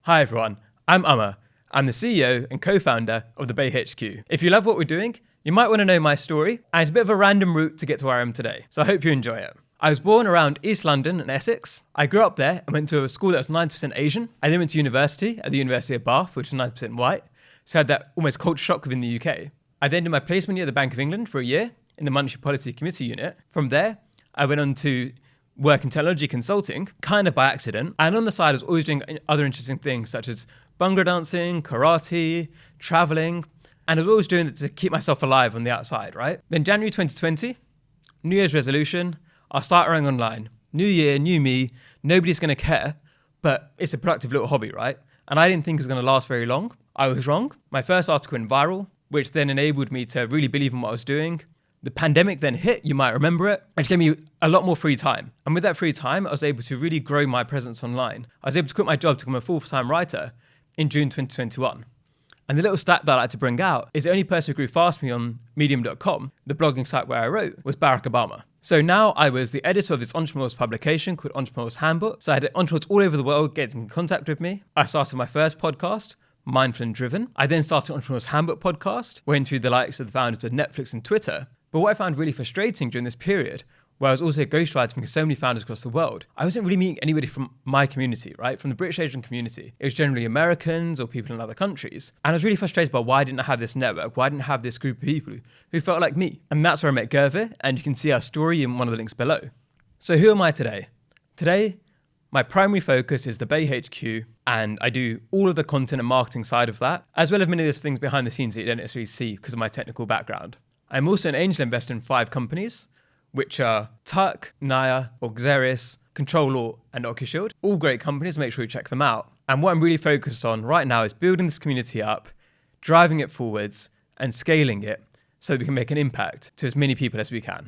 Hi everyone, I'm Amar. I'm the CEO and co-founder of The BAE HQ. If you love what we're doing, you might want to know my story, and it's a bit of a random route to get to where I am today, so I hope you enjoy it. I was born around East London in Essex. I grew up there and went to a school that was 90% Asian. I then went to university at the University of Bath, which is 90% white, so I had that almost culture shock within the UK. I then did my placement year at the Bank of England for a year in the Monetary Policy Committee unit. From there, I went on to work in technology consulting, kind of by accident. And on the side, I was always doing other interesting things such as bhangra dancing, karate, traveling, and I was always doing it to keep myself alive on the outside, right? Then January 2020, New Year's resolution, I'll start running online. New year, new me, nobody's gonna care, but it's a productive little hobby, right? And I didn't think it was gonna last very long. I was wrong. My first article went viral, which then enabled me to really believe in what I was doing. The pandemic then hit, you might remember it, which gave me a lot more free time. And with that free time, I was able to really grow my presence online. I was able to quit my job to become a full-time writer in June 2021. And the little stat that I like to bring out is the only person who grew fast me on medium.com, the blogging site where I wrote, was Barack Obama. So now I was the editor of this entrepreneur's publication called Entrepreneur's Handbook. So I had entrepreneurs all over the world getting in contact with me. I started my first podcast, Mindful and Driven. I then started Entrepreneur's Handbook podcast, went through the likes of the founders of Netflix and Twitter. But what I found really frustrating during this period, where I was also ghostwriting for so many founders across the world, I wasn't really meeting anybody from my community, right? From the British Asian community. It was generally Americans or people in other countries. And I was really frustrated by why I didn't have this network, why I didn't have this group of people who felt like me. And that's where I met Gervir, and you can see our story in one of the links below. So who am I today? Today, my primary focus is the BAE HQ, and I do all of the content and marketing side of that, as well as many of those things behind the scenes that you don't necessarily see because of my technical background. I'm also an angel investor in 5 companies, which are Tuck, Naya, Auxeris, Control Law, and OcuShield. All great companies, make sure you check them out. And what I'm really focused on right now is building this community up, driving it forwards, and scaling it so that we can make an impact to as many people as we can.